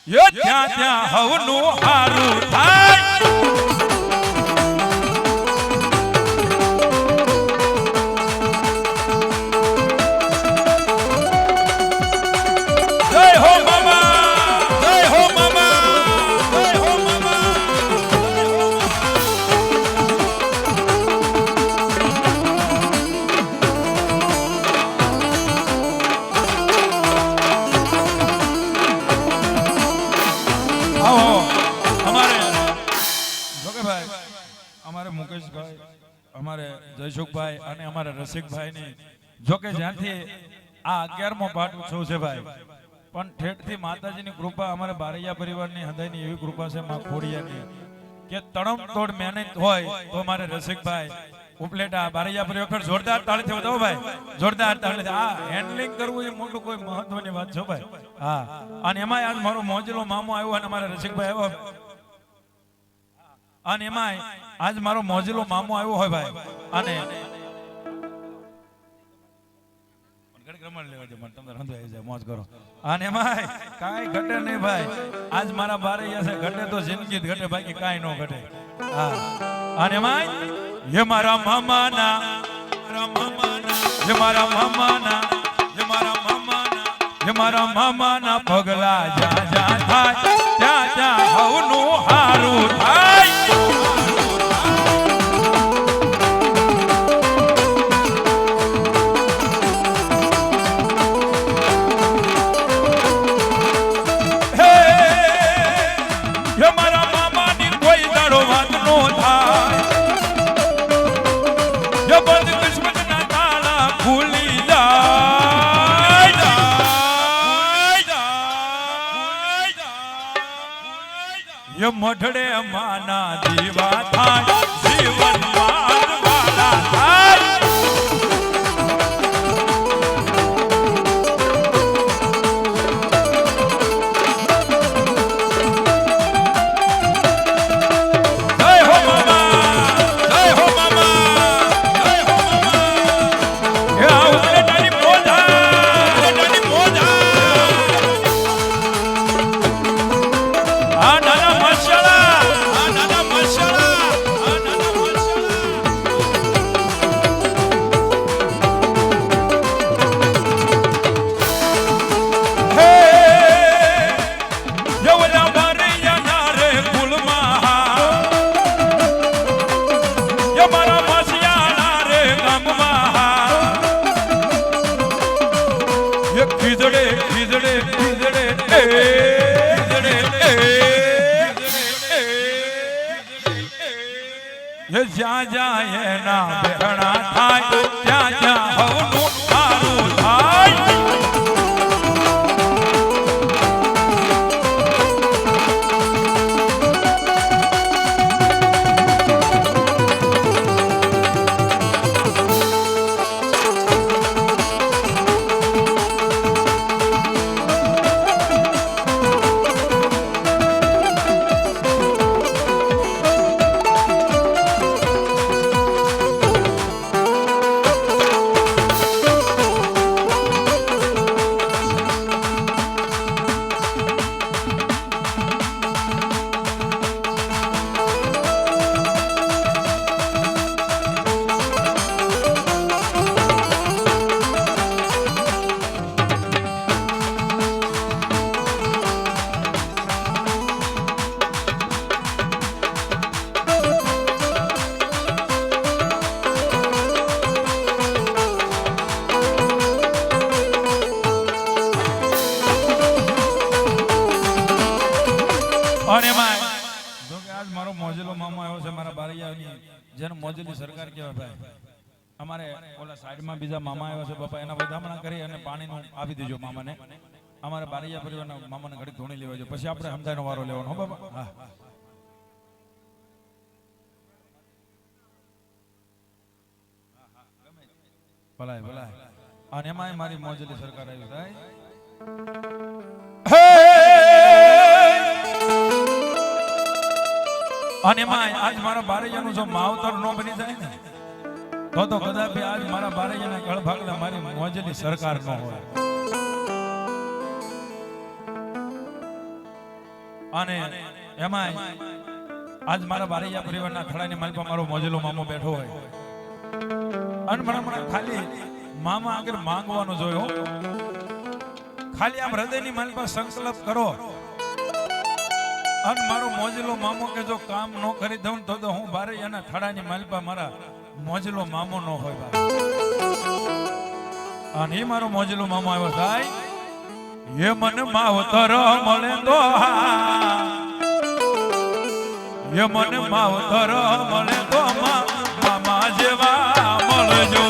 ત્યાં ત્યાં હવનું હારું થાય જયસુખભાઈ અને અમારા રસિકભાઈ ની જોકે જ્યાંથી આ 11મો પાઠ ઉત્સવ છે ભાઈ પણ ઠેઠથી માતાજીની કૃપા અમારા બારૈયા પરિવારની હૃદયની એવી કૃપા છે માં ખોડિયાની કે તડમતોડ મહેનત હોય તો અમારે રસિકભાઈ ઉપલેટા બારૈયા પરિવાર જોરદાર તાળીથી વધાવો ભાઈ જોરદાર તાળીથી આ હેન્ડલિંગ કરવું એ મોટું કોઈ મહત્વની વાત છે ભાઈ હા અને એમાં આજ મારો મોજલો મામો આવ્યો અને અમારા રસિકભાઈ આવ્યો અને એમાં આજ મારો મોજલો મામો આવ્યો હોય ભાઈ અને મોજ કરો અને એમાં કાંઈ ઘટે નહીં ભાઈ આજ મારા બારૈયા છે ઘટે તો જિંદગી ઘટે બાકી કાંઈ ન ઘટે હા અને એમાં ये मारा मामाना ये मारा मामाना ये मारा मामाना ये मारा मामाना पगला जा जा थाय त्या त्या हवनु हारू थाय हे ये मारा मामानी कोई दाड़ो वात नो थाय બંધ કિસ્મત ના તાળા ખુલી જાય ય મઢડે માના દીવા થાય જીવન મારવાલા થાય જ્યાં જ્યાં એના બેહણા થાય ત્યાં ત્યાં હવનું સારું થાય જેને મોજેલી સરકાર કહેવાય ભાઈ અમારે ઓલા સાઈડમાં બીજા મામા આવ્યા છે બાપા એના વધામણા કરી અને પાણીનું આપી દેજો મામાને અમારે બારૈયા પરિવારના મામાને ઘડી ધોણી લેવા છે પછી આપણે હમદાયનો વારો લેવાનો હો બાપા હા ભલાય ભલાય અને એમાં મારી મોજેલી સરકાર આવી ભાઈ અને એમાં આજ મારા બારૈયાનું જો માવતર ન બની જાય ને તો કદાપી આજ મારા બારૈયાના ગળભાગલા મારી મોજેલી સરકાર ન હોય અને એમાં આજ મારા બારૈયા પરિવારના થડાની માલ પર મારો મોજેલો મામો બેઠો હોય અને મને ખાલી મામા આગળ માંગવાનું જોયો, ખાલી આમ હૃદયની માલ પર સંકલ્પ કરો અને મારો મોજેલો મામો કે જો કામ ન કરી દઉં તો હું બારૈયાના થડાની માલ પર મારા મોજેલો મામો ન હોય અને એ મારો મોજેલો મામો આવ્યો થાય એ મને માવતર મળે તો એ મને માવતર મળે તો મામા જેવા મળજો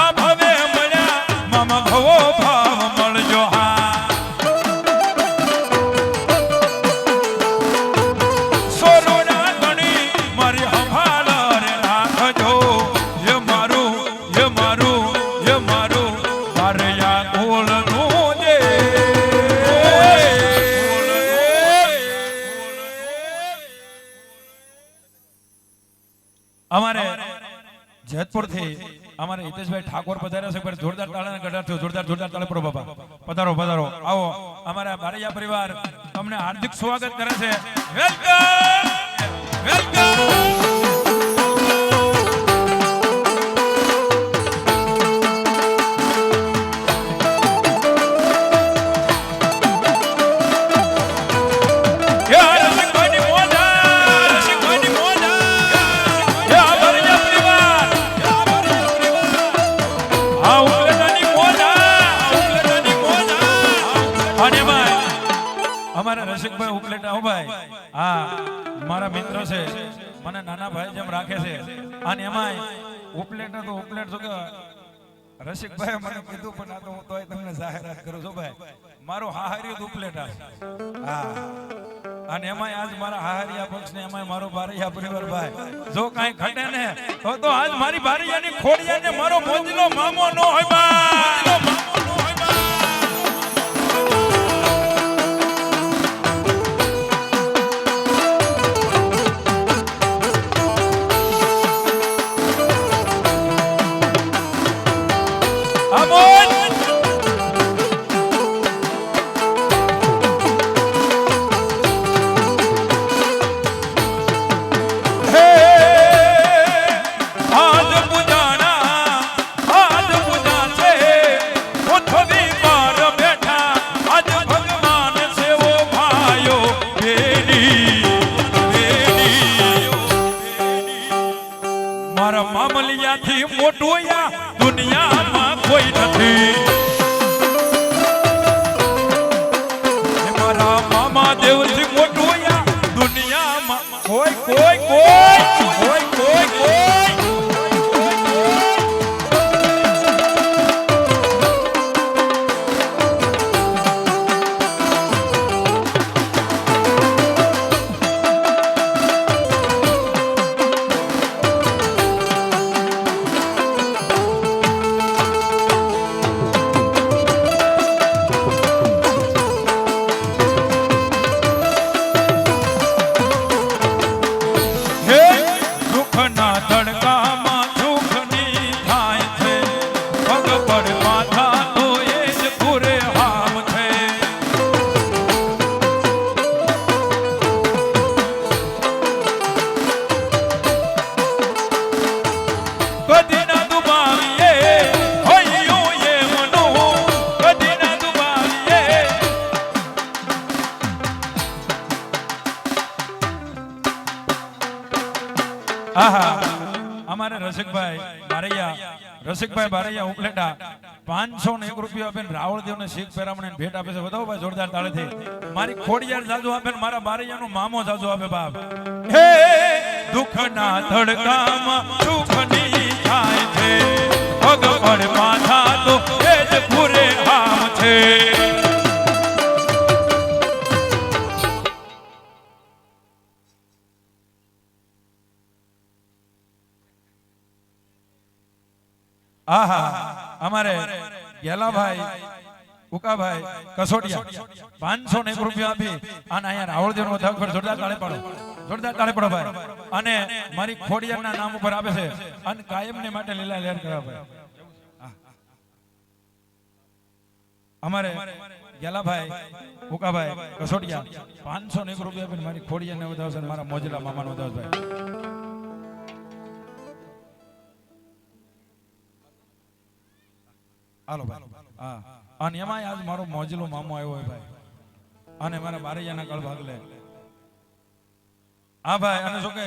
આ ભવે મળ્યા મામા ભવો ભાવ મળજો અમારે જેતપુર થી અમારે હિતેશભાઈ ઠાકોર પધાર્યા છે, જોરદાર તાળાના ગઢાથી જોરદાર તાળે પડો બાપા, પધારો પધારો, આવો અમારા બારૈયા પરિવાર તમને હાર્દિક સ્વાગત કરે છે, વેલકમ વેલકમ. અમારા રસિકભાઈ ઉપલેટા હો ભાઈ, હા મારા મિત્ર છે, મને નાના ભાઈ જેમ રાખે છે અને એમાંય ઉપલેટા તો ઉપલેટ છો કે રસિકભાઈ મને કીધું પણ આ તો હું તોય તમને જાહેરાત કરું છું ભાઈ, મારો હાહારિયો ઉપલેટા હા અને એમાંય આજ મારા હાહારિયા પક્ષ ને એમાંય મારો બારૈયા પરિવાર ભાઈ જો કાંઈ ઘટે ને તો આજ મારી બારૈયાની ખોડિયાને મારો મોજલો મામો નો હોય ભાઈ. મારા મામલિયાથી મોટું દુનિયામાં કોઈ નથી, મારા મામા દેવથી મોટું દુનિયામાં કોઈ કોઈ કોઈ કોઈ કોઈ કોઈ. અમારે રસિકભાઈ બારૈયા ઉપલેટા 501 રૂપિયા આપીને રાવળદેવને શીખ પેરામણે ભેટ આપે છે, બતાવો ભાઈ જોરદાર તાળીથી. મારી ખોડિયાર જાજુ આપે ને મારા બારૈયાનો મામો જાજુ આપે બાપ. હે દુઃખના ધડકામાં સુખની થાય છે, પગ પર માથા તો એ જ પૂરે આમ છે. અમારે ગેલાભાઈ ઉકાભાઈ કસોટિયા 501 રૂપિયા આપી અને અહીંયા રાવળદેવનો જોરદાર તાળે પડો, જોરદાર તાળે પડો ભાઈ. અને મારી ખોડિયારના નામ ઉપર આવે છે અને કાયમને માટે લીલા લહેર કરાવે. અમારે ગેલાભાઈ ઉકાભાઈ કસોટિયા 501 રૂપિયા આપીને મારી ખોડિયાને વધાવશે, મારા મોજલા મામાનો વધાવશે. હાલો ભાઈ. હા, અને એમાં આજ મારો મોજલો મામો આવ્યો હોય ભાઈ, અને મારા બારૈયાના કળ ભાગ લે. હા ભાઈ, અને શું કે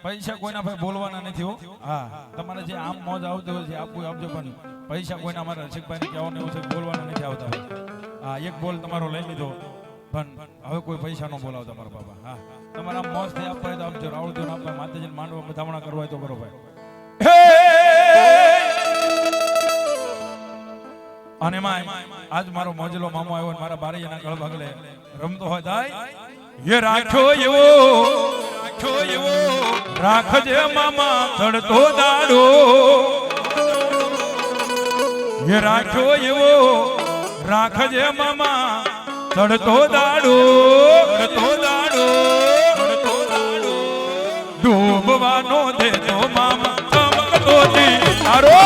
પૈસા કોઈના ભાઈ બોલવાના નથી હો. હા, તમારે જે આમ મોજ આવતી હોય છે આપવું આપજો, પણ પૈસા કોઈના અમારા રસિકભાઈને કહેવાનું એવું છે બોલવાના નથી આવતા. હા, એક બોલ તમારો લઈ લીધો, પણ હવે કોઈ પૈસા નો બોલાવતા મારા બાબા. હા, તમારે આમ મોજ થી આપવા હોય તો આપજો, રાવળજો ને આપવા, માતાજીને માંડવા બધામણા કરવા હોય તો કરો ભાઈ. અને એમાં આજ મારો મોજલો મામો આવ્યો, મારા બારૈયાના ગળ ભાગલે રમતો હોય દાય એ રાખ્યો એવો રાખજે મામા ચડતો દાડો, એ રાખ્યો એવો રાખજે મામા ચડતો દાડો, ડૂબવાનો દેતો મામા ચમકતો તારો.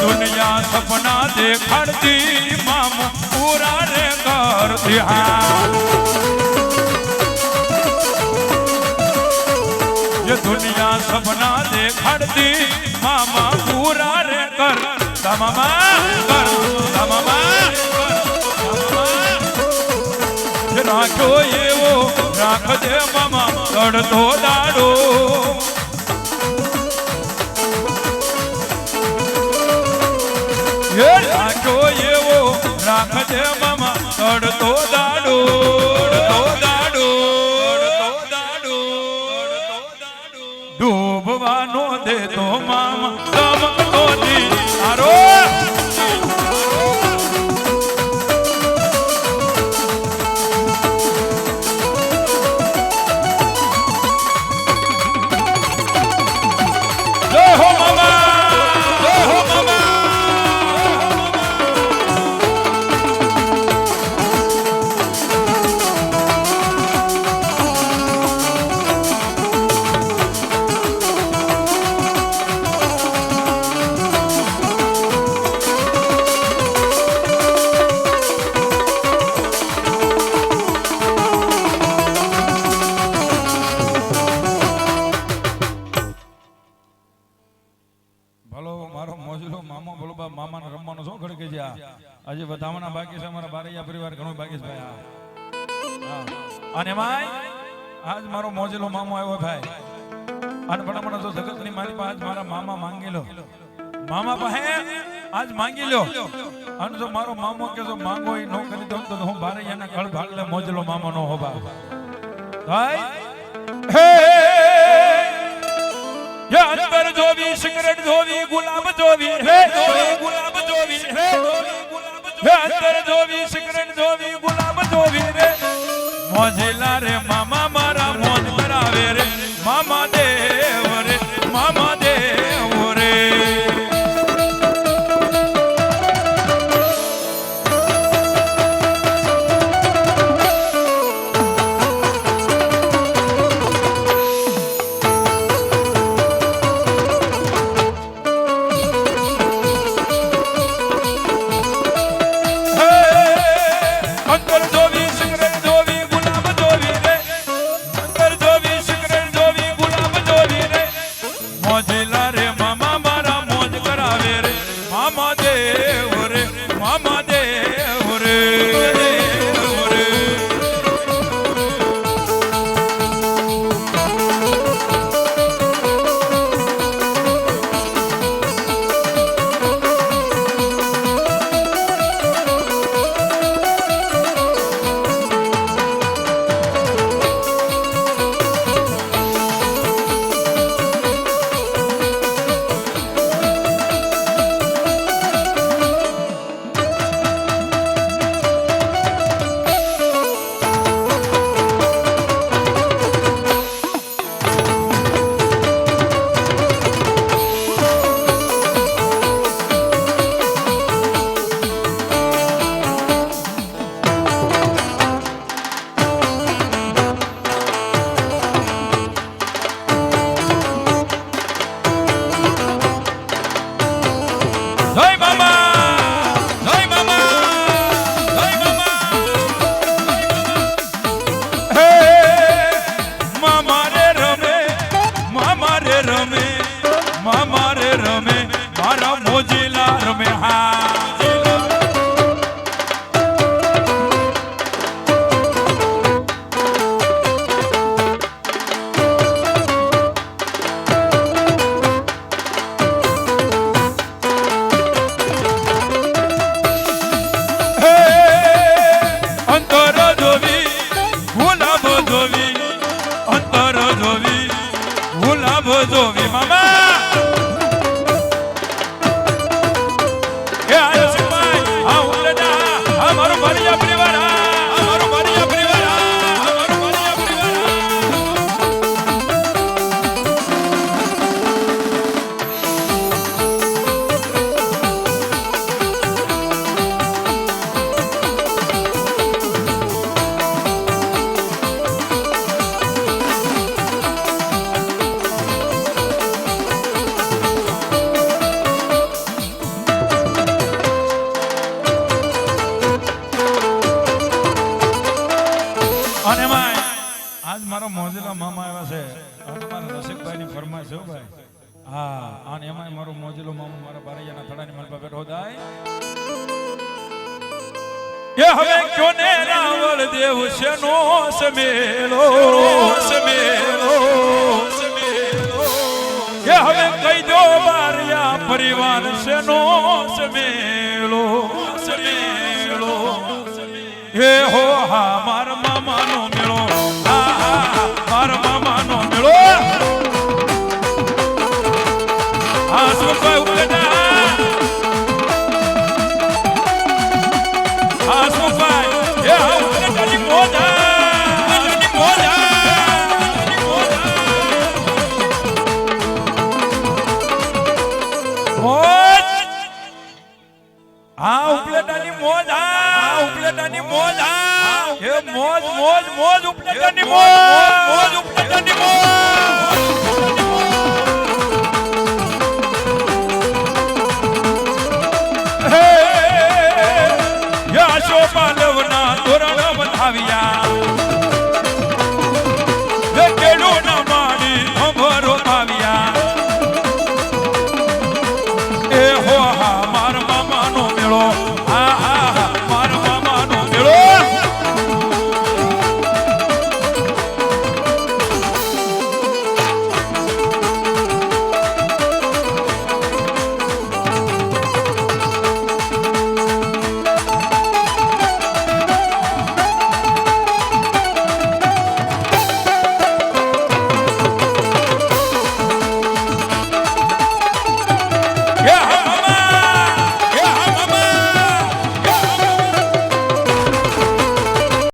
दुनिया सपना देखाड़ती मामा पूरा रे कर दिया, ये दुनिया सपना देखाड़ती मामा पूरा रे कर मामा राखो ये वो राख दे मामा चढ़तो दाड़ो, राखो ये वो राख दे मामा चढ़तो दाड़ो, डूबवानो दे तो मामा चमकतो दी तारो. जय हो मामा, जय हो मामा. આજે વધામણા બાકી છે, અમારા બારૈયા પરિવાર ઘણો બાકી છે ભાઈ. અને ભાઈ આજ મારો મોજેલો મામો આવ્યો ભાઈ, અને પણ જો જગત ની મારી પાસે મારા મામા માંગી લો, મામા પાસે આજ માંગી લો, અને જો મારો મામો કે જો માંગો એ નો કરી દઉં તો હું બારૈયાના ગળ ભાગ લે મોજેલો મામો નો હોબા ભાઈ. હે યા અંતર જોવી સિગરેટ જોવી ગુલાબ જોવી, હે ગુલાબ જોવી, હે अंदर जोवी सिगरेट जोवी गुलाब जोवी रे मोजिला रे मामा मारा मोज करावे रे मामा देव रे मामा देव रे. अंदर અને એમાં આજ મારો મોજીલો મામા આવ્યા છે અને મારા રસિકભાઈ ની ફરમાઈશ હો ભાઈ હા અને એમાં મારો મોજીલો મામા મારા બારૈયાના થડાની માલપા બેઠો થાય એ હવે ક્યો ને રાવળ દેવ છે નો સમેલો એ હવે કહી દો બારિયા પરિવાર છે નો સમેલો હે હો હા મારા મામાનો મેળો હા હા મારા મામાનો મેળો હા સુભાઈ ઉપડા હા સુભાઈ હે ઉપડાની મોજા હા ઉપલેટાની મોજ હા ઉપલેટાની મોજ હા હે મોજ મોજ મોજ ઉપલેટાની મોજ ઉપલેટાની મોજ હે યા શોભા લેવના તોરણ બંધાવ્યા